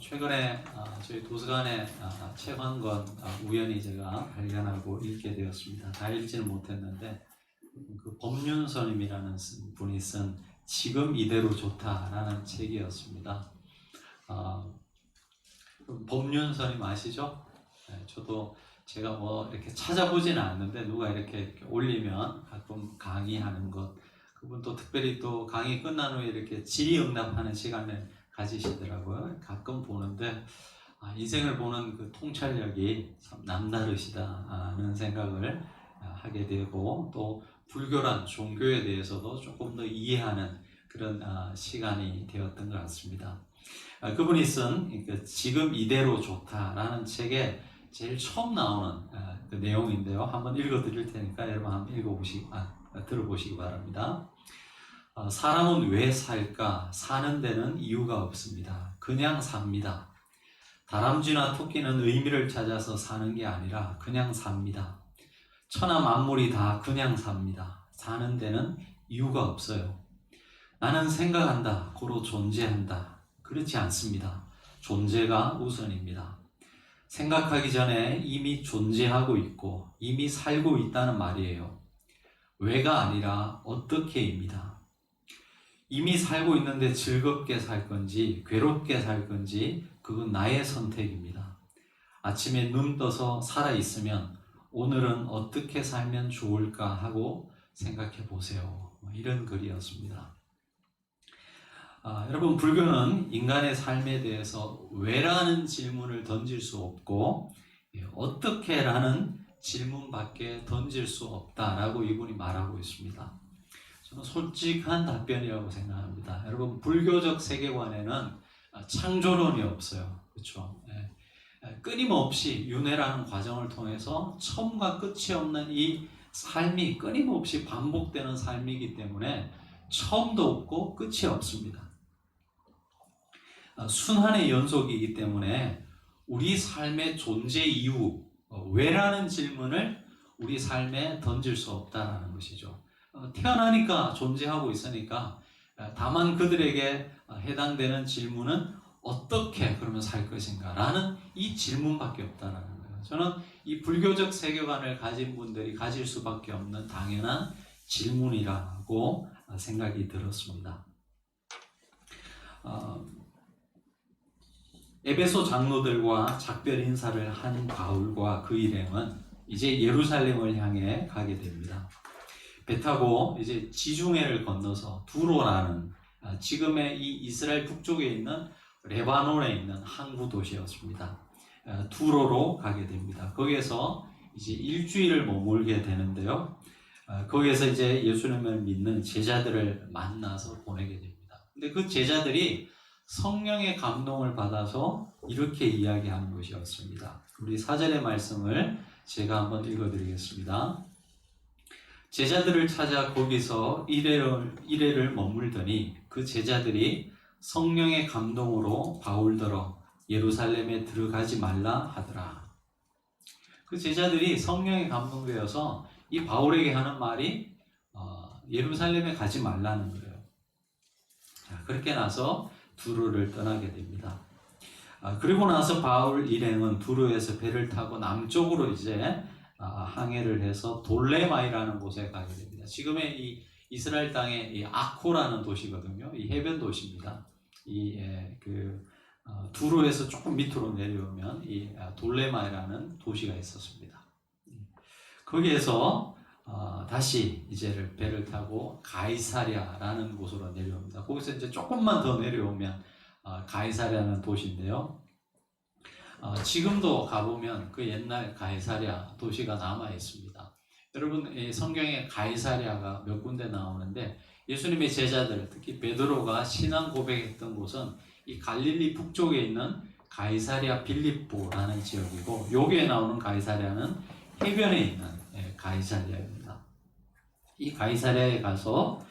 최근에 저희 도서관에 책 한 권 우연히 제가 발견하고 읽게 되었습니다. 다 읽지는 못했는데 그 법륜스님이라는 분이 쓴 지금 이대로 좋다라는 책이었습니다. 법륜스님 아시죠? 네, 저도 제가 뭐 이렇게 찾아보지는 않는데 누가 이렇게 올리면 가끔 강의하는 것, 그분도 특별히 또 강의 끝난 후에 이렇게 질의응답하는 시간을 가지시더라고요. 가끔 보는데 인생을 보는 그 통찰력이 참 남다르시다는 생각을 하게 되고, 또 불교란 종교에 대해서도 조금 더 이해하는 그런 시간이 되었던 것 같습니다. 그분이 쓴 지금 이대로 좋다라는 책에 제일 처음 나오는 그 내용인데요. 한번 읽어드릴 테니까 여러분 한번 들어보시기 바랍니다. 사람은 왜 살까? 사는 데는 이유가 없습니다. 그냥 삽니다. 다람쥐나 토끼는 의미를 찾아서 사는 게 아니라 그냥 삽니다. 천하 만물이 다 그냥 삽니다. 사는 데는 이유가 없어요. 나는 생각한다, 고로 존재한다. 그렇지 않습니다. 존재가 우선입니다. 생각하기 전에 이미 존재하고 있고 이미 살고 있다는 말이에요. 왜가 아니라 어떻게입니다. 이미 살고 있는데 즐겁게 살 건지 괴롭게 살 건지 그건 나의 선택입니다. 아침에 눈 떠서 살아있으면 오늘은 어떻게 살면 좋을까 하고 생각해 보세요. 이런 글이었습니다. 여러분, 불교는 인간의 삶에 대해서 왜라는 질문을 던질 수 없고 어떻게라는 질문밖에 던질 수 없다라고 이분이 말하고 있습니다. 저는 솔직한 답변이라고 생각합니다. 여러분, 불교적 세계관에는 창조론이 없어요. 그렇죠? 끊임없이 윤회라는 과정을 통해서 처음과 끝이 없는 이 삶이 끊임없이 반복되는 삶이기 때문에 처음도 없고 끝이 없습니다. 순환의 연속이기 때문에 우리 삶의 존재 이유, 왜라는 질문을 우리 삶에 던질 수 없다는 것이죠. 태어나니까 존재하고 있으니까 다만 그들에게 해당되는 질문은 어떻게 그러면 살 것인가 라는 이 질문밖에 없다는 거예요. 저는 이 불교적 세계관을 가진 분들이 가질 수밖에 없는 당연한 질문이라고 생각이 들었습니다. 에베소 장로들과 작별 인사를 한 바울과 그 일행은 이제 예루살렘을 향해 가게 됩니다. 배 타고 이제 지중해를 건너서 두로라는 지금의 이 이스라엘 북쪽에 있는 레바논에 있는 항구 도시였습니다. 두로로 가게 됩니다. 거기에서 이제 일주일을 머물게 되는데요. 거기에서 이제 예수님을 믿는 제자들을 만나서 보내게 됩니다. 근데 그 제자들이 성령의 감동을 받아서 이렇게 이야기하는 것이었습니다. 우리 4절의 말씀을 제가 한번 읽어드리겠습니다. 제자들을 찾아 거기서 이래를 머물더니 그 제자들이 성령의 감동으로 바울더러 예루살렘에 들어가지 말라 하더라. 그 제자들이 성령에 감동되어서 이 바울에게 하는 말이 예루살렘에 가지 말라는 거예요. 자, 그렇게 나서 두로를 떠나게 됩니다. 그리고 나서 바울 일행은 두로에서 배를 타고 남쪽으로 이제 항해를 해서 돌레마이라는 곳에 가게 됩니다. 지금의 이 이스라엘 땅의 이 아코라는 도시거든요. 이 해변 도시입니다. 두로에서 조금 밑으로 내려오면 이 돌레마이라는 도시가 있었습니다. 거기에서 다시 이제 배를 타고 가이사랴라는 곳으로 내려옵니다. 거기서 이제 조금만 더 내려오면 가이사랴라는 도시인데요. 지금도 가보면 그 옛날 가이사랴 도시가 남아 있습니다. 여러분, 이 성경에 가이사랴가 몇 군데 나오는데 예수님의 제자들, 특히 베드로가 신앙 고백했던 곳은 이 갈릴리 북쪽에 있는 가이사랴 빌립보라는 지역이고, 여기에 나오는 가이사랴는 해변에 있는 가이사랴입니다. 이 가이사랴에 가서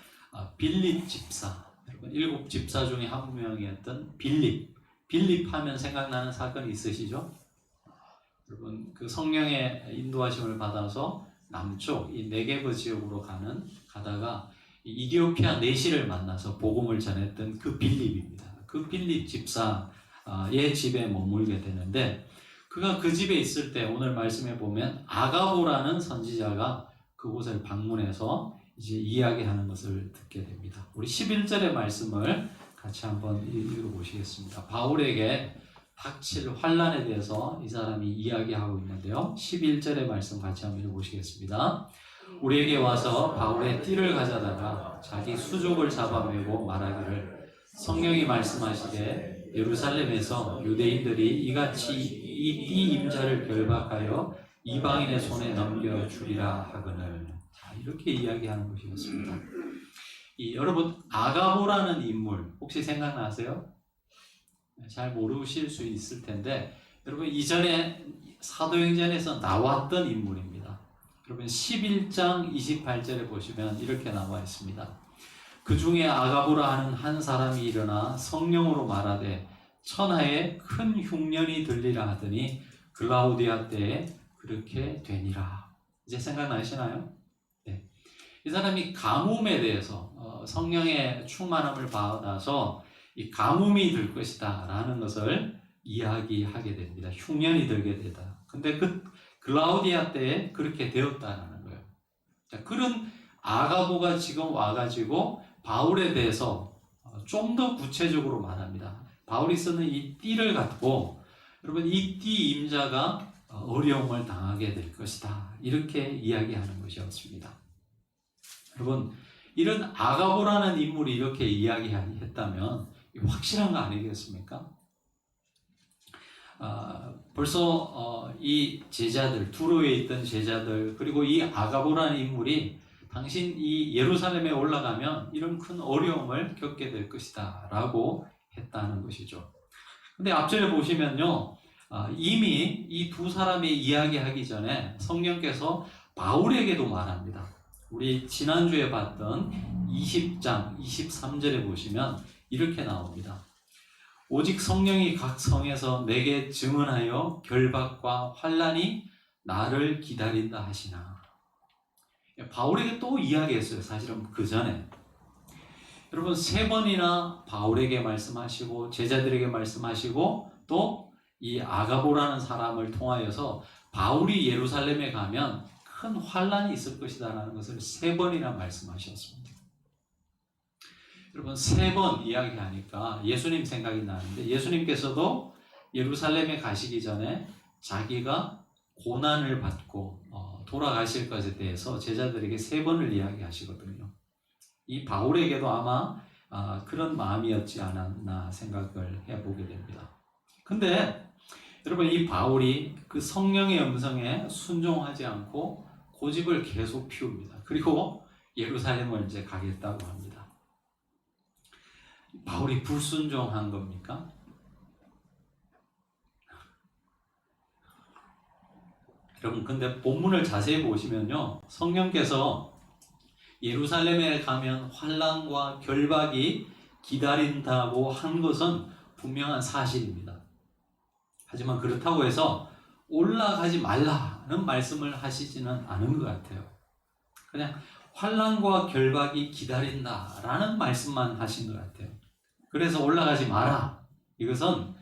빌립 집사, 여러분 7 집사 중에 한 명이었던 빌립 하면 생각나는 사건이 있으시죠? 여러분, 그 성령의 인도하심을 받아서 남쪽 이 네게브 지역으로 가다가 이디오피아 내시를 만나서 복음을 전했던 그 빌립입니다. 그 빌립 집사 얘 집에 머물게 되는데, 그가 그 집에 있을 때 오늘 말씀에 보면 아가보라는 선지자가 그곳을 방문해서 이제 이야기하는 것을 듣게 됩니다. 우리 11절의 말씀을 같이 한번 읽어보시겠습니다. 바울에게 닥칠 환난에 대해서 이 사람이 이야기하고 있는데요. 11절의 말씀 같이 한번 읽어보시겠습니다. 우리에게 와서 바울의 띠를 가져다가 자기 수족을 잡아매고 말하기를, 성령이 말씀하시되 예루살렘에서 유대인들이 이같이 이 띠 임자를 결박하여 이방인의 손에 넘겨주리라 하거늘. 자, 이렇게 이야기하는 것이었습니다. 여러분, 아가보라는 인물 혹시 생각나세요? 잘 모르실 수 있을 텐데, 여러분 이전에 사도행전에서 나왔던 인물입니다. 여러분 11장 28절에 보시면 이렇게 나와 있습니다. 그 중에 아가보라 하는 한 사람이 일어나 성령으로 말하되 천하에 큰 흉년이 들리라 하더니 글라우디아 때에 그렇게 되니라. 이제 생각나시나요? 네. 이 사람이 가뭄에 대해서 성령의 충만함을 받아서 이 가뭄이 들 것이다 라는 것을 이야기하게 됩니다. 흉년이 들게 되다. 근데 그 글라우디아 때에 그렇게 되었다는 거예요. 자, 그런 아가보가 지금 와가지고 바울에 대해서 좀 더 구체적으로 말합니다. 바울이 쓰는 이 띠를 갖고, 여러분 이 띠 임자가 어려움을 당하게 될 것이다, 이렇게 이야기하는 것이었습니다. 여러분, 이런 아가보라는 인물이 이렇게 이야기했다면 확실한 거 아니겠습니까? 벌써 이 제자들, 두로에 있던 제자들, 그리고 이 아가보라는 인물이 당신 이 예루살렘에 올라가면 이런 큰 어려움을 겪게 될 것이다 라고 했다는 것이죠. 근데 앞전에 보시면요, 이미 이 두 사람이 이야기하기 전에 성령께서 바울에게도 말합니다. 우리 지난주에 봤던 20장 23절에 보시면 이렇게 나옵니다. 오직 성령이 각 성에서 내게 증언하여 결박과 환난이 나를 기다린다 하시나. 바울에게 또 이야기했어요. 사실은 그 전에. 여러분 3번이나 바울에게 말씀하시고 제자들에게 말씀하시고 또 이 아가보라는 사람을 통하여서 바울이 예루살렘에 가면 큰 환난이 있을 것이다 라는 것을 3번이나 말씀하셨습니다. 여러분 3번 이야기하니까 예수님 생각이 나는데, 예수님께서도 예루살렘에 가시기 전에 자기가 고난을 받고 돌아가실 것에 대해서 제자들에게 3번을 이야기하시거든요. 이 바울에게도 아마 그런 마음이었지 않았나 생각을 해보게 됩니다. 근데 여러분 이 바울이 그 성령의 음성에 순종하지 않고 고집을 계속 피웁니다. 그리고 예루살렘을 이제 가겠다고 합니다. 바울이 불순종한 겁니까? 여러분 근데 본문을 자세히 보시면요, 성령께서 예루살렘에 가면 환난과 결박이 기다린다고 한 것은 분명한 사실입니다. 하지만 그렇다고 해서 올라가지 말라는 말씀을 하시지는 않은 것 같아요. 그냥 환난과 결박이 기다린다라는 말씀만 하신 것 같아요. 그래서 올라가지 마라, 이것은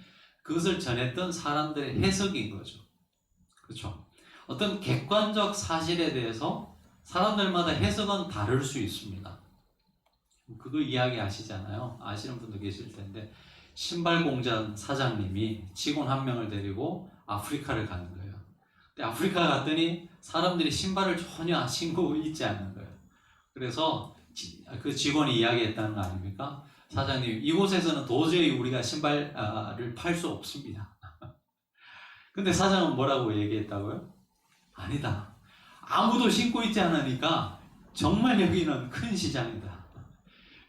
그것을 전했던 사람들의 해석인 거죠. 그렇죠? 어떤 객관적 사실에 대해서 사람들마다 해석은 다를 수 있습니다. 그거 이야기하시잖아요. 아시는 분도 계실 텐데, 신발 공장 사장님이 직원 한 명을 데리고 아프리카를 가는 거예요. 근데 아프리카 갔더니 사람들이 신발을 전혀 신고 있지 않는 거예요. 그래서 그 직원이 이야기했다는 거 아닙니까? 사장님, 이곳에서는 도저히 우리가 신발을 팔 수 없습니다. 근데 사장은 뭐라고 얘기했다고요? 아니다. 아무도 신고 있지 않으니까 정말 여기는 큰 시장이다.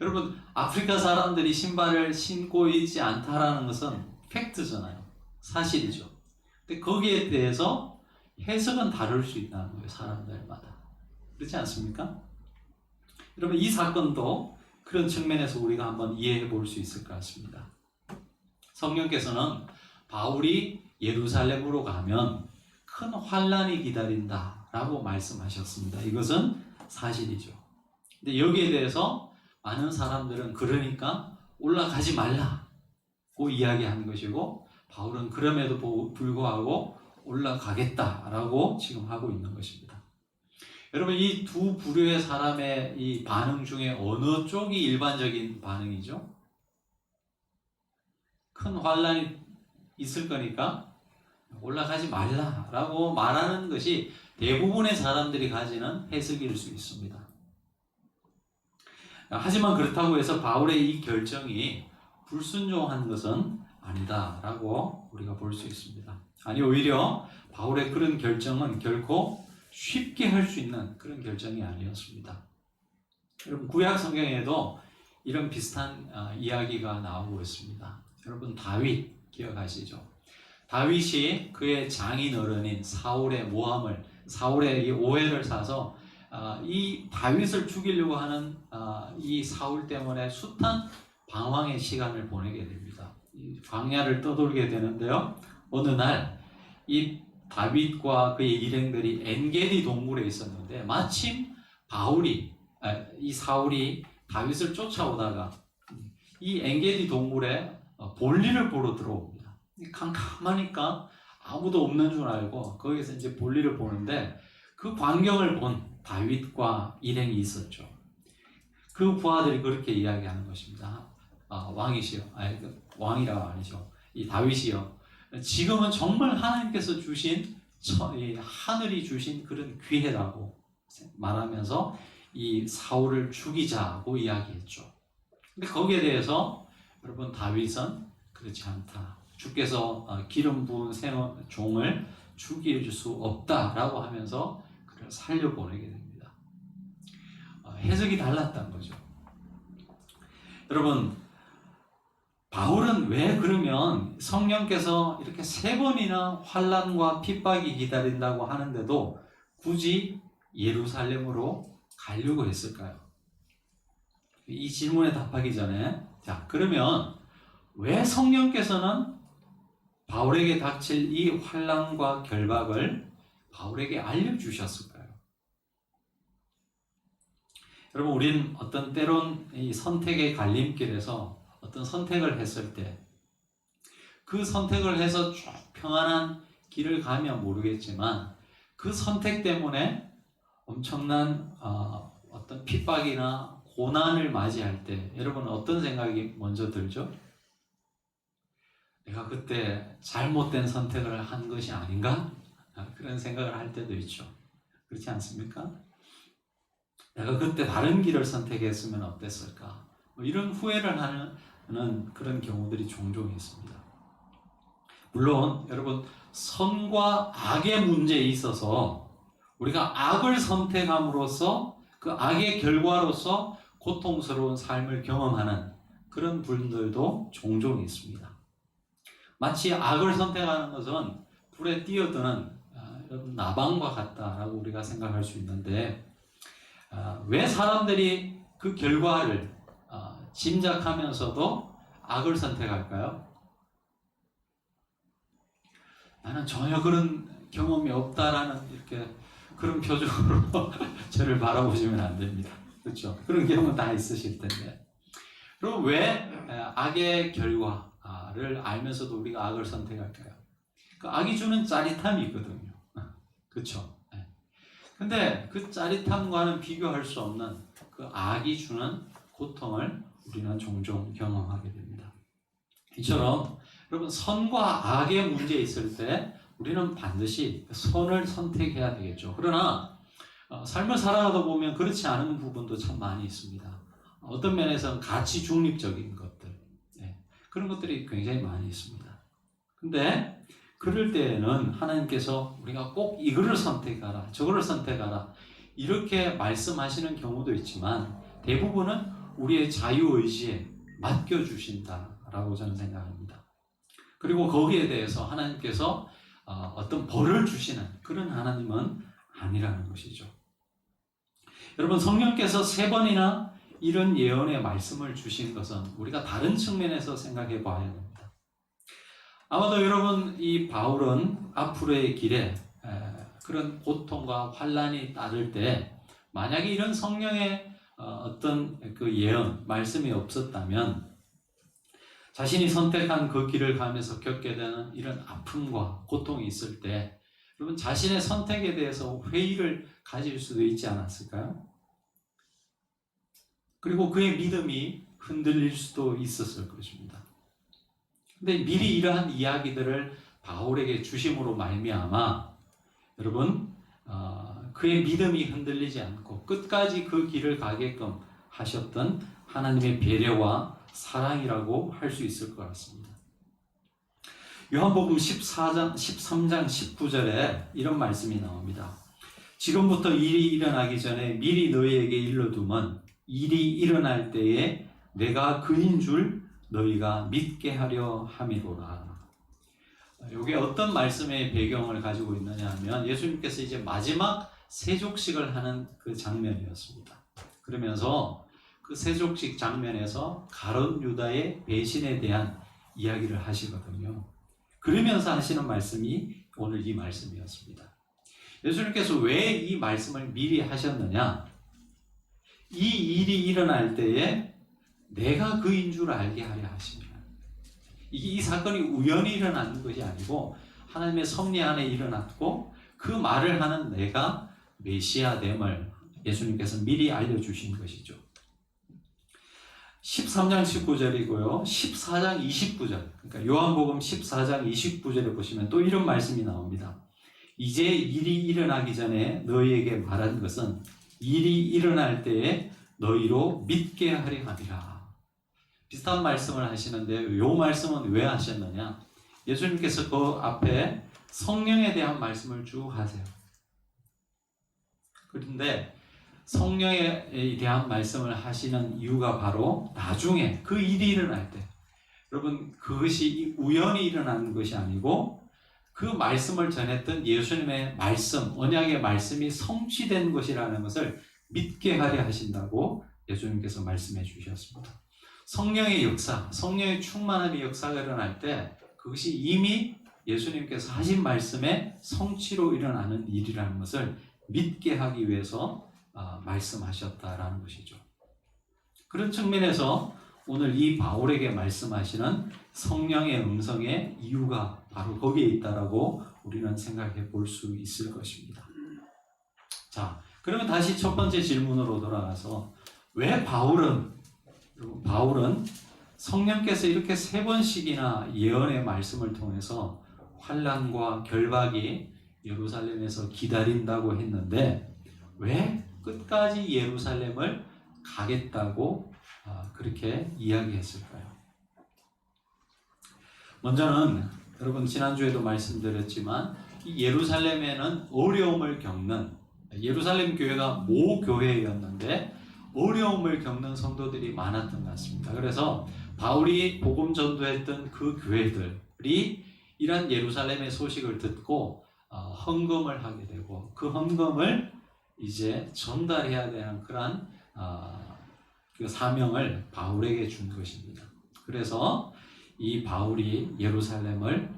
여러분, 아프리카 사람들이 신발을 신고 있지 않다라는 것은 팩트잖아요. 사실이죠. 근데 거기에 대해서 해석은 다를 수 있다는 거예요. 사람들마다. 그렇지 않습니까? 여러분, 이 사건도 그런 측면에서 우리가 한번 이해해 볼 수 있을 것 같습니다. 성령께서는 바울이 예루살렘으로 가면 큰 환난이 기다린다라고 말씀하셨습니다. 이것은 사실이죠. 근데 여기에 대해서 많은 사람들은 그러니까 올라가지 말라, 이야기한 것이고, 바울은 그럼에도 불구하고 올라가겠다라고 지금 하고 있는 것입니다. 여러분, 이 두 부류의 사람의 이 반응 중에 어느 쪽이 일반적인 반응이죠? 큰 환란이 있을 거니까 올라가지 말라라고 말하는 것이 대부분의 사람들이 가지는 해석일 수 있습니다. 하지만 그렇다고 해서 바울의 이 결정이 불순종한 것은 아니다라고 우리가 볼 수 있습니다. 아니, 오히려 바울의 그런 결정은 결코 쉽게 할 수 있는 그런 결정이 아니었습니다. 여러분, 구약 성경에도 이런 비슷한 이야기가 나오고 있습니다. 여러분, 다윗 기억하시죠? 다윗이 그의 장인 어른인 사울의 사울의 이 오해를 사서 이 다윗을 죽이려고 하는 이 사울 때문에 숱한 방황의 시간을 보내게 됩니다. 광야를 떠돌게 되는데요. 어느 날 이 다윗과 그의 일행들이 엔게디 동굴에 있었는데, 마침 이 사울이 다윗을 쫓아오다가 이 엔게디 동굴에 볼일을 보러 들어옵니다. 캄캄하니까 아무도 없는 줄 알고 거기서 이제 볼일을 보는데, 그 광경을 본 다윗과 일행이 있었죠. 그 부하들이 그렇게 이야기하는 것입니다. 왕이시여, 왕이라고 아니죠. 이 다윗이여, 지금은 정말 하나님께서 주신 하늘이 주신 그런 기회라고 말하면서 이 사울을 죽이자고 이야기했죠. 근데 거기에 대해서 여러분, 다윗은 그렇지 않다. 주께서 기름 부은 종을 죽일 수 없다라고 하면서 그를 살려보내게 됩니다. 해석이 달랐던 거죠. 여러분, 바울은 왜 그러면 성령께서 이렇게 3번이나 환난과 핍박이 기다린다고 하는데도 굳이 예루살렘으로 가려고 했을까요? 이 질문에 답하기 전에, 자, 그러면 왜 성령께서는 바울에게 닥칠 이 환난과 결박을 바울에게 알려주셨을까요? 여러분, 우린 때론 이 선택의 갈림길에서 어떤 선택을 했을 때 그 선택을 해서 쭉 평안한 길을 가면 모르겠지만, 그 선택 때문에 엄청난 어떤 핍박이나 고난을 맞이할 때 여러분, 어떤 생각이 먼저 들죠? 내가 그때 잘못된 선택을 한 것이 아닌가? 그런 생각을 할 때도 있죠. 그렇지 않습니까? 내가 그때 다른 길을 선택했으면 어땠을까? 이런 후회를 하는 그런 경우들이 종종 있습니다. 물론 여러분, 선과 악의 문제에 있어서 우리가 악을 선택함으로써 그 악의 결과로서 고통스러운 삶을 경험하는 그런 분들도 종종 있습니다. 마치 악을 선택하는 것은 불에 뛰어드는 나방과 같다라고 우리가 생각할 수 있는데, 왜 사람들이 그 결과를 짐작하면서도 악을 선택할까요? 나는 전혀 그런 경험이 없다라는 그런 표정으로 저를 바라보시면 안 됩니다. 그렇죠? 그런 경험은 다 있으실 텐데. 그럼 왜 악의 결과를 알면서도 우리가 악을 선택할까요? 그 악이 주는 짜릿함이 있거든요. 그렇죠? 근데 그 짜릿함과는 비교할 수 없는 그 악이 주는 고통을 우리는 종종 경험하게 됩니다. 이처럼 여러분, 선과 악의 문제에 있을 때 우리는 반드시 선을 선택해야 되겠죠. 그러나 삶을 살아가다 보면 그렇지 않은 부분도 참 많이 있습니다. 어떤 면에서는 가치 중립적인 것들, 그런 것들이 굉장히 많이 있습니다. 근데 그럴 때에는 하나님께서 우리가 꼭 이거를 선택하라, 저거를 선택하라 이렇게 말씀하시는 경우도 있지만, 대부분은 우리의 자유의지에 맡겨주신다라고 저는 생각합니다. 그리고 거기에 대해서 하나님께서 어떤 벌을 주시는 그런 하나님은 아니라는 것이죠. 여러분, 성령께서 3번이나 이런 예언의 말씀을 주신 것은 우리가 다른 측면에서 생각해 봐야 합니다. 아마도 여러분, 이 바울은 앞으로의 길에 그런 고통과 환난이 따를 때 만약에 이런 성령의 어떤 그 예언, 말씀이 없었다면 자신이 선택한 그 길을 가면서 겪게 되는 이런 아픔과 고통이 있을 때 여러분 자신의 선택에 대해서 회의를 가질 수도 있지 않았을까요? 그리고 그의 믿음이 흔들릴 수도 있었을 것입니다. 근데 미리 이러한 이야기들을 바울에게 주심으로 말미암아 여러분 그의 믿음이 흔들리지 않고 끝까지 그 길을 가게끔 하셨던 하나님의 배려와 사랑이라고 할 수 있을 것 같습니다. 요한복음 13장 19절에 이런 말씀이 나옵니다. 지금부터 일이 일어나기 전에 미리 너희에게 일러두면 일이 일어날 때에 내가 그인 줄 너희가 믿게 하려 함이로라. 이게 어떤 말씀의 배경을 가지고 있느냐 하면 예수님께서 이제 마지막 세족식을 하는 그 장면이었습니다. 그러면서 그 세족식 장면에서 가룟 유다의 배신에 대한 이야기를 하시거든요. 그러면서 하시는 말씀이 오늘 이 말씀이었습니다. 예수님께서 왜 이 말씀을 미리 하셨느냐? 이 일이 일어날 때에 내가 그인 줄 알게 하려 하십니다. 이 사건이 우연히 일어나는 것이 아니고 하나님의 섭리 안에 일어났고 그 말을 하는 내가 메시아됨을 예수님께서 미리 알려주신 것이죠. 13장 19절이고요. 14장 29절. 그러니까 요한복음 14장 29절에 보시면 또 이런 말씀이 나옵니다. 이제 일이 일어나기 전에 너희에게 말한 것은 일이 일어날 때에 너희로 믿게 하려 함이라. 비슷한 말씀을 하시는데 이 말씀은 왜 하셨느냐? 예수님께서 그 앞에 성령에 대한 말씀을 쭉 하세요. 그런데 성령에 대한 말씀을 하시는 이유가 바로 나중에 그 일이 일어날 때 여러분 그것이 우연히 일어나는 것이 아니고 그 말씀을 전했던 예수님의 말씀, 언약의 말씀이 성취된 것이라는 것을 믿게 하려 하신다고 예수님께서 말씀해 주셨습니다. 성령의 역사, 성령의 충만함의 역사가 일어날 때 그것이 이미 예수님께서 하신 말씀의 성취로 일어나는 일이라는 것을 믿게 하기 위해서 말씀하셨다라는 것이죠. 그런 측면에서 오늘 이 바울에게 말씀하시는 성령의 음성의 이유가 바로 거기에 있다라고 우리는 생각해 볼 수 있을 것입니다. 자, 그러면 다시 첫 번째 질문으로 돌아가서 왜 바울은 성령께서 이렇게 3번씩이나 예언의 말씀을 통해서 환난과 결박이 예루살렘에서 기다린다고 했는데 왜 끝까지 예루살렘을 가겠다고 그렇게 이야기했을까요? 먼저는 여러분 지난주에도 말씀드렸지만 이 예루살렘에는 어려움을 겪는 예루살렘 교회가 모교회였는데 어려움을 겪는 성도들이 많았던 것 같습니다. 그래서 바울이 복음 전도했던 그 교회들이 이런 예루살렘의 소식을 듣고 헌금을 하게 되고 그 헌금을 이제 전달해야 되는 그런 그 사명을 바울에게 준 것입니다. 그래서 이 바울이 예루살렘을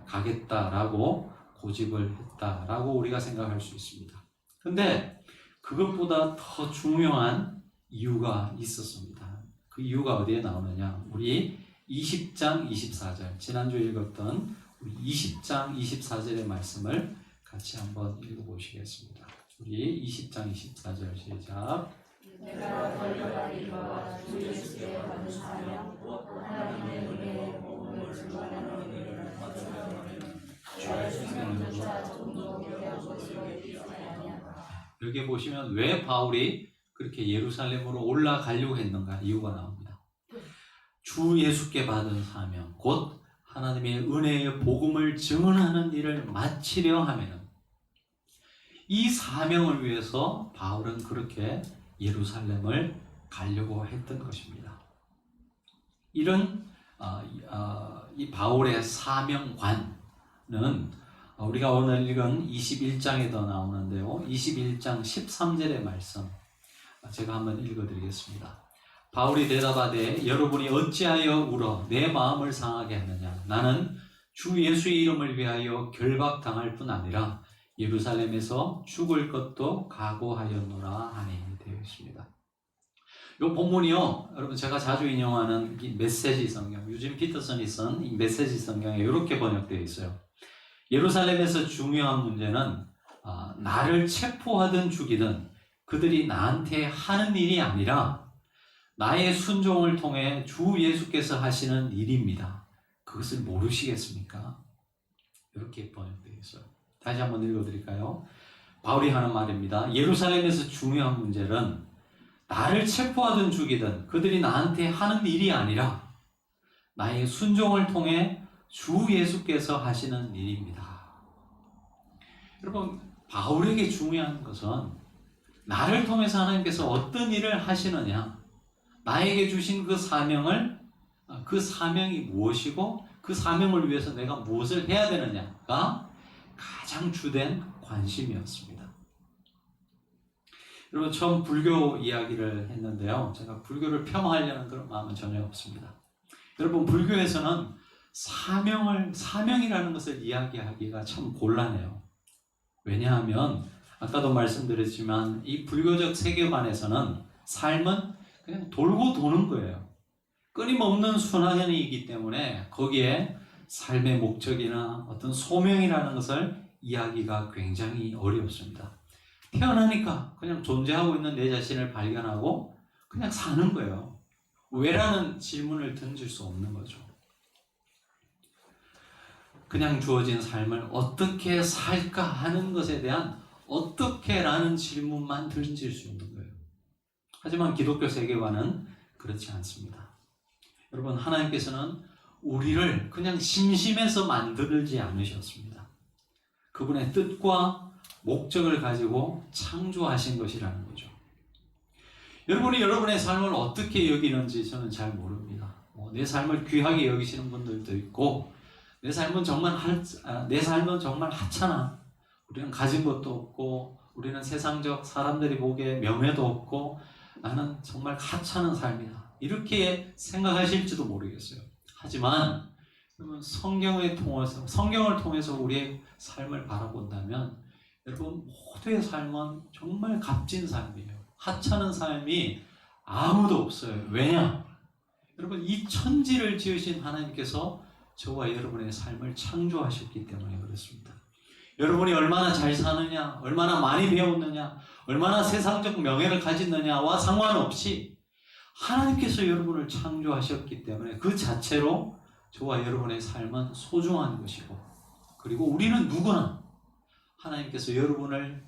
가겠다라고 고집을 했다라고 우리가 생각할 수 있습니다. 그런데 그것보다 더 중요한 이유가 있었습니다. 그 이유가 어디에 나오느냐? 우리 20장 24절 지난주에 읽었던 우리 20장 24절의 말씀을 같이 한번 읽어보시겠습니다. 우리 20장 24절 시작. 내가 걸려갈 일과 주 예수께 받은 사명 곧 하나님의 은혜의 복음을 증거하는 일을 거쳐가는 주의 생명조차 좀더 교회하고 것으로 여기지 아니하나. 여기 보시면 왜 바울이 그렇게 예루살렘으로 올라가려고 했는가 이유가 나옵니다. 주 예수께 받은 사명 곧 하나님의 은혜의 복음을 증언하는 일을 마치려 하면은 이 사명을 위해서 바울은 그렇게 예루살렘을 가려고 했던 것입니다. 이런 이 바울의 사명관은 우리가 오늘 읽은 21장에도 나오는데요. 21장 13절의 말씀 제가 한번 읽어드리겠습니다. 바울이 대답하되 여러분이 어찌하여 울어 내 마음을 상하게 하느냐. 나는 주 예수의 이름을 위하여 결박당할 뿐 아니라 예루살렘에서 죽을 것도 각오하였노라 하니 되어 있습니다. 이 본문이요, 여러분 제가 자주 인용하는 이 메시지 성경, 유진 피터슨이 쓴 이 메시지 성경에 이렇게 번역되어 있어요. 예루살렘에서 중요한 문제는 나를 체포하든 죽이든 그들이 나한테 하는 일이 아니라 나의 순종을 통해 주 예수께서 하시는 일입니다. 그것을 모르시겠습니까? 이렇게 번역되어 있어요. 다시 한번 읽어드릴까요? 바울이 하는 말입니다. 예루살렘에서 중요한 문제는 나를 체포하든 죽이든 그들이 나한테 하는 일이 아니라 나의 순종을 통해 주 예수께서 하시는 일입니다. 여러분, 바울에게 중요한 것은 나를 통해서 하나님께서 어떤 일을 하시느냐, 나에게 주신 그 사명이 무엇이고 그 사명을 위해서 내가 무엇을 해야 되느냐가 가장 주된 관심이었습니다. 여러분, 처음 불교 이야기를 했는데요, 제가 불교를 폄하하려는 그런 마음은 전혀 없습니다. 여러분, 불교에서는 사명이라는 것을 이야기하기가 참 곤란해요. 왜냐하면 아까도 말씀드렸지만 이 불교적 세계관에서는 삶은 그냥 돌고 도는 거예요. 끊임없는 순환이기 때문에 거기에 삶의 목적이나 어떤 소명이라는 것을 이야기가 굉장히 어렵습니다. 태어나니까 그냥 존재하고 있는 내 자신을 발견하고 그냥 사는 거예요. 왜라는 질문을 던질 수 없는 거죠. 그냥 주어진 삶을 어떻게 살까 하는 것에 대한 어떻게라는 질문만 던질 수 있는 거예요. 하지만 기독교 세계관은 그렇지 않습니다. 여러분, 하나님께서는 우리를 그냥 심심해서 만들지 않으셨습니다. 그분의 뜻과 목적을 가지고 창조하신 것이라는 거죠. 여러분이 여러분의 삶을 어떻게 여기는지 저는 잘 모릅니다. 내 삶을 귀하게 여기시는 분들도 있고, 내 삶은 정말 하찮아. 우리는 가진 것도 없고, 우리는 세상적 사람들이 보기에 명예도 없고, 나는 정말 하찮은 삶이다. 이렇게 생각하실지도 모르겠어요. 하지만 여러분, 성경을 통해서 우리의 삶을 바라본다면 여러분, 모두의 삶은 정말 값진 삶이에요. 하찮은 삶이 아무도 없어요. 왜냐? 여러분, 이 천지를 지으신 하나님께서 저와 여러분의 삶을 창조하셨기 때문에 그렇습니다. 여러분이 얼마나 잘 사느냐, 얼마나 많이 배웠느냐, 얼마나 세상적 명예를 가졌느냐와 상관없이 하나님께서 여러분을 창조하셨기 때문에 그 자체로 저와 여러분의 삶은 소중한 것이고, 그리고 우리는 누구나 하나님께서 여러분을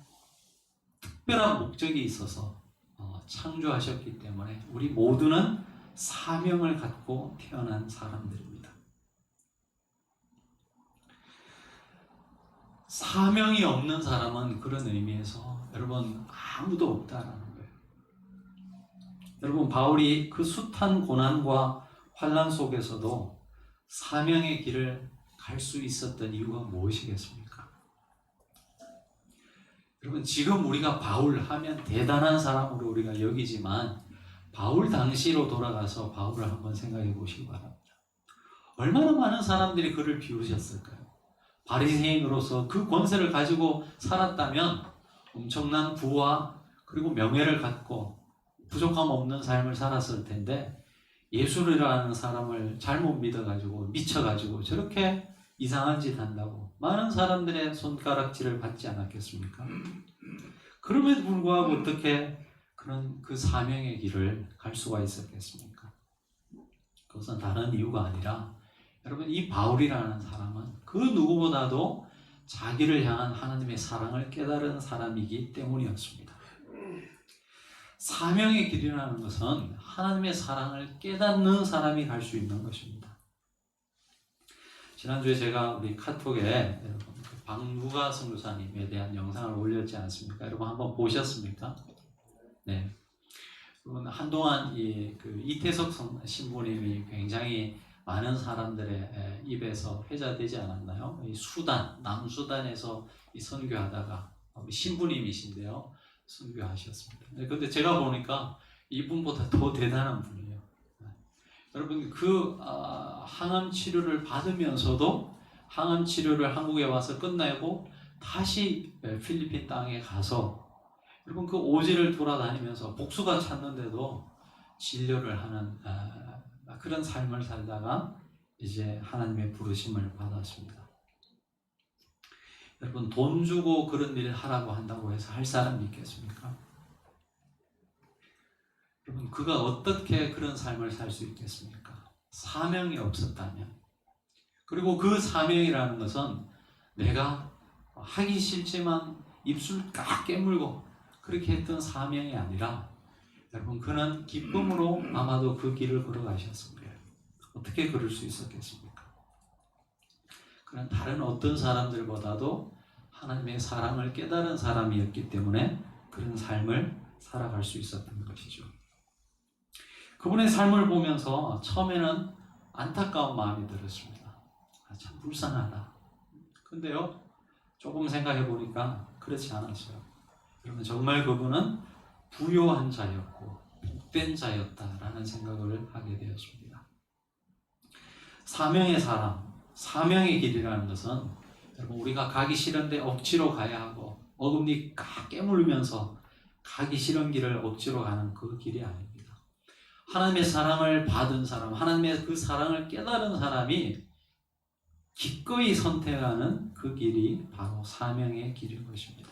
특별한 목적이 있어서 창조하셨기 때문에 우리 모두는 사명을 갖고 태어난 사람들입니다. 사명이 없는 사람은 그런 의미에서 여러분 아무도 없다라는 거예요. 여러분, 바울이 그 숱한 고난과 환난 속에서도 사명의 길을 갈 수 있었던 이유가 무엇이겠습니까? 여러분, 지금 우리가 바울 하면 대단한 사람으로 우리가 여기지만 바울 당시로 돌아가서 바울을 한번 생각해 보시기 바랍니다. 얼마나 많은 사람들이 그를 비우셨을까요? 바리새인으로서 그 권세를 가지고 살았다면 엄청난 부와 그리고 명예를 갖고 부족함 없는 삶을 살았을 텐데, 예수라는 사람을 잘못 믿어가지고 미쳐가지고 저렇게 이상한 짓 한다고 많은 사람들의 손가락질을 받지 않았겠습니까? 그럼에도 불구하고 어떻게 그 사명의 길을 갈 수가 있었겠습니까? 그것은 다른 이유가 아니라 여러분, 이 바울이라는 사람은 그 누구보다도 자기를 향한 하나님의 사랑을 깨달은 사람이기 때문이었습니다. 사명의 길이라는 것은 하나님의 사랑을 깨닫는 사람이 갈 수 있는 것입니다. 지난주에 제가 우리 카톡에 여러분 박누가 선교사님에 대한 영상을 올렸지 않습니까? 여러분 한번 보셨습니까? 네. 여러분, 한동안 이태석 신부님이 굉장히 많은 사람들의 입에서 회자되지 않았나요? 이 남수단에서 선교하다가 신부님이신데요, 선교하셨습니다. 근데 제가 보니까 이분보다 더 대단한 분이에요. 여러분, 항암 치료를 받으면서도 항암 치료를 한국에 와서 끝내고 다시 필리핀 땅에 가서 여러분 그 오지를 돌아다니면서 복수가 찾는데도 진료를 하는 그런 삶을 살다가 이제 하나님의 부르심을 받았습니다. 여러분, 돈 주고 그런 일 하라고 한다고 해서 할 사람이 있겠습니까? 여러분, 그가 어떻게 그런 삶을 살 수 있겠습니까? 사명이 없었다면. 그리고 그 사명이라는 것은 내가 하기 싫지만 입술 깍 깨물고 그렇게 했던 사명이 아니라, 여러분, 그는 기쁨으로 아마도 그 길을 걸어가셨을 거예요. 어떻게 그럴 수 있었겠습니까? 그는 다른 어떤 사람들보다도 하나님의 사랑을 깨달은 사람이었기 때문에 그런 삶을 살아갈 수 있었던 것이죠. 그분의 삶을 보면서 처음에는 안타까운 마음이 들었습니다. 참 불쌍하다. 근데요, 조금 생각해 보니까 그렇지 않았어요. 여러분, 정말 그분은 부요한 자였고 복된 자였다라는 생각을 하게 되었습니다. 사명의 사람, 사명의 길이라는 것은 여러분, 우리가 가기 싫은데 억지로 가야 하고 어금니 까 깨물면서 가기 싫은 길을 억지로 가는 그 길이 아닙니다. 하나님의 사랑을 받은 사람, 하나님의 그 사랑을 깨달은 사람이 기꺼이 선택하는 그 길이 바로 사명의 길인 것입니다.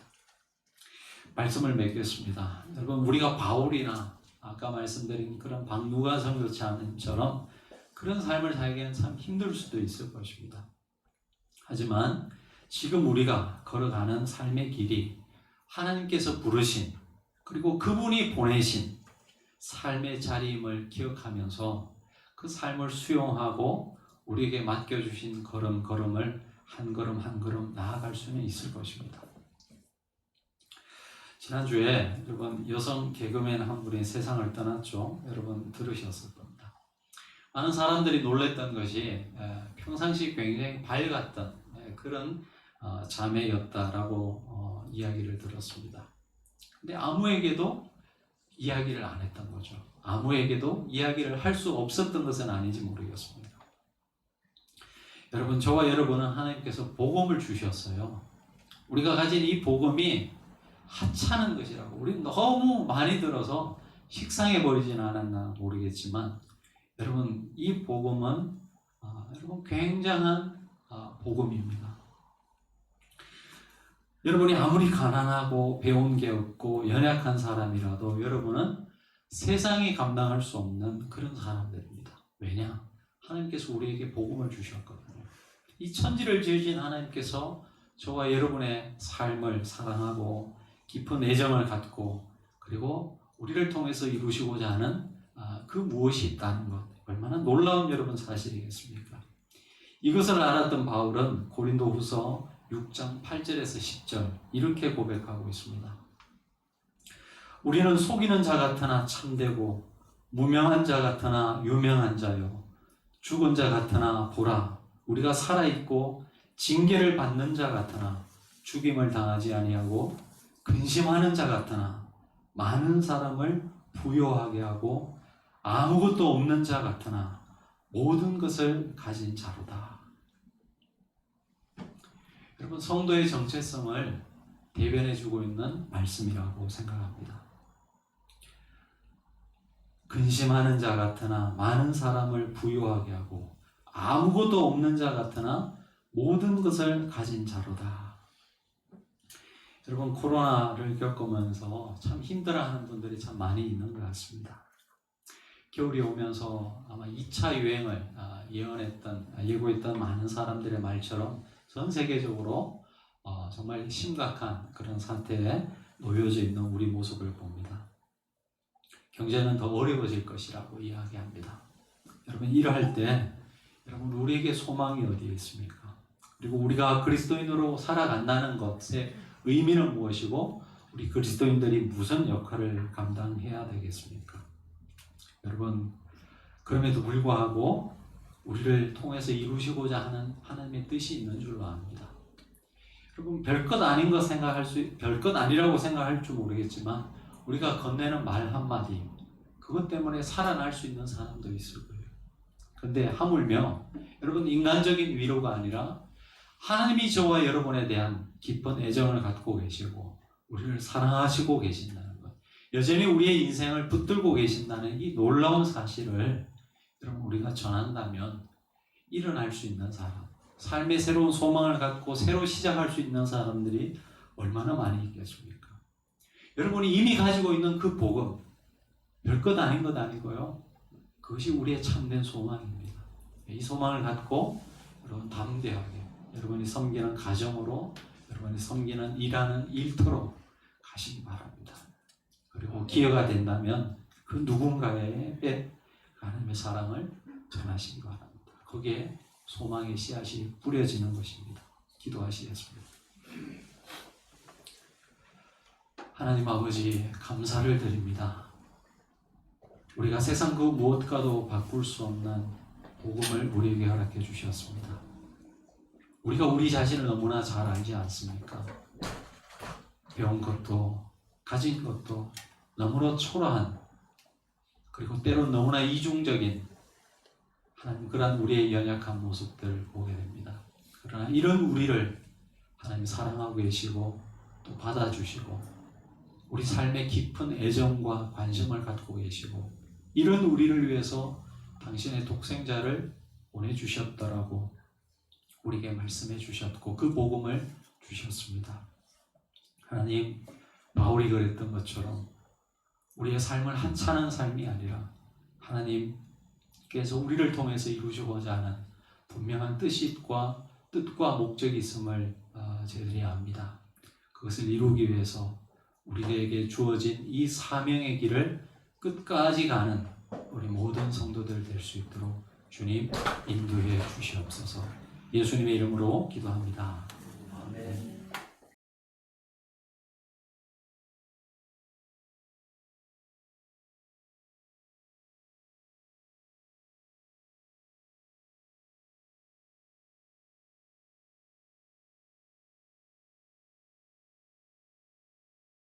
말씀을 맺겠습니다. 여러분, 우리가 바울이나 아까 말씀드린 그런 박누가 선교사님처럼 그런 삶을 살기에는 참 힘들 수도 있을 것입니다. 하지만 지금 우리가 걸어가는 삶의 길이 하나님께서 부르신, 그리고 그분이 보내신 삶의 자리임을 기억하면서 그 삶을 수용하고 우리에게 맡겨주신 걸음걸음을 한 걸음 한 걸음 나아갈 수는 있을 것입니다. 지난주에 여러분, 여성 개그맨 한 분이 세상을 떠났죠. 여러분 들으셨을 겁니다. 많은 사람들이 놀랬던 것이 평상시 굉장히 밝았던 그런 자매였다라고 이야기를 들었습니다. 근데 아무에게도 이야기를 안 했던 거죠. 아무에게도 이야기를 할 수 없었던 것은 아닌지 모르겠습니다. 여러분, 저와 여러분은 하나님께서 복음을 주셨어요. 우리가 가진 이 복음이 하찮은 것이라고, 우리 너무 많이 들어서 식상해 버리진 않았나 모르겠지만, 여러분, 이 복음은 여러분 굉장한 복음입니다. 여러분이 아무리 가난하고 배운 게 없고 연약한 사람이라도 여러분은 세상이 감당할 수 없는 그런 사람들입니다. 왜냐? 하나님께서 우리에게 복음을 주셨거든요. 이 천지를 지으신 하나님께서 저와 여러분의 삶을 사랑하고 깊은 애정을 갖고, 그리고 우리를 통해서 이루시고자 하는 그 무엇이 있다는 것, 얼마나 놀라운 여러분 사실이겠습니까? 이것을 알았던 바울은 고린도후서 6장 8절에서 10절 이렇게 고백하고 있습니다. 우리는 속이는 자 같으나 참되고 무명한 자 같으나 유명한 자요, 죽은 자 같으나 보라, 우리가 살아있고 징계를 받는 자 같으나 죽임을 당하지 아니하고 근심하는 자 같으나 많은 사람을 부요하게 하고 아무것도 없는 자 같으나 모든 것을 가진 자로다. 여러분, 성도의 정체성을 대변해주고 있는 말씀이라고 생각합니다. 근심하는 자 같으나 많은 사람을 부유하게 하고 아무것도 없는 자 같으나 모든 것을 가진 자로다. 여러분, 코로나를 겪으면서 참 힘들어하는 분들이 참 많이 있는 것 같습니다. 겨울이 오면서 아마 2차 유행을 예고했던 많은 사람들의 말처럼 전 세계적으로 정말 심각한 그런 상태에 놓여져 있는 우리 모습을 봅니다. 경제는 더 어려워질 것이라고 이야기합니다. 여러분, 이러할 때 여러분, 우리에게 소망이 어디에 있습니까? 그리고 우리가 그리스도인으로 살아간다는 것의 의미는 무엇이고 우리 그리스도인들이 무슨 역할을 감당해야 되겠습니까? 여러분, 그럼에도 불구하고 우리를 통해서 이루시고자 하는 하나님의 뜻이 있는 줄로 압니다. 여러분, 별것 아닌 것 별것 아니라고 생각할 줄 모르겠지만 우리가 건네는 말 한마디, 그것 때문에 살아날 수 있는 사람도 있을 거예요. 근데 하물며 여러분, 인간적인 위로가 아니라 하나님이 저와 여러분에 대한 깊은 애정을 갖고 계시고 우리를 사랑하시고 계신다는 것, 여전히 우리의 인생을 붙들고 계신다는 이 놀라운 사실을 여러분 우리가 전한다면 일어날 수 있는 사람, 삶의 새로운 소망을 갖고 새로 시작할 수 있는 사람들이 얼마나 많이 있겠습니까? 여러분이 이미 가지고 있는 그 복음, 별것 아닌 것 아니고요. 그것이 우리의 참된 소망입니다. 이 소망을 갖고 여러분 담대하게 여러분이 섬기는 가정으로, 여러분이 섬기는 일하는 일터로 가시기 바랍니다. 그리고 기회가 된다면 그 누군가에게 하나님의 사랑을 전하시기 바랍니다. 거기에 소망의 씨앗이 뿌려지는 것입니다. 기도하시겠습니다. 하나님 아버지, 감사를 드립니다. 우리가 세상 그 무엇과도 바꿀 수 없는 복음을 우리에게 허락해 주셨습니다. 우리가 우리 자신을 너무나 잘 알지 않습니까? 배운 것도 가진 것도 너무나 초라한, 그리고 때로는 너무나 이중적인 하나님, 그러한 우리의 연약한 모습들을 보게 됩니다. 그러나 이런 우리를 하나님 사랑하고 계시고 또 받아주시고 우리 삶에 깊은 애정과 관심을 갖고 계시고 이런 우리를 위해서 당신의 독생자를 보내주셨더라고 우리에게 말씀해 주셨고 그 복음을 주셨습니다. 하나님, 바울이 그랬던 것처럼 우리의 삶을 한찮은 삶이 아니라 하나님께서 우리를 통해서 이루시고자 하는 분명한 뜻과 목적이 있음을 저희들이 압니다. 그것을 이루기 위해서 우리에게 주어진 이 사명의 길을 끝까지 가는 우리 모든 성도들 될 수 있도록 주님 인도해 주시옵소서. 예수님의 이름으로 기도합니다.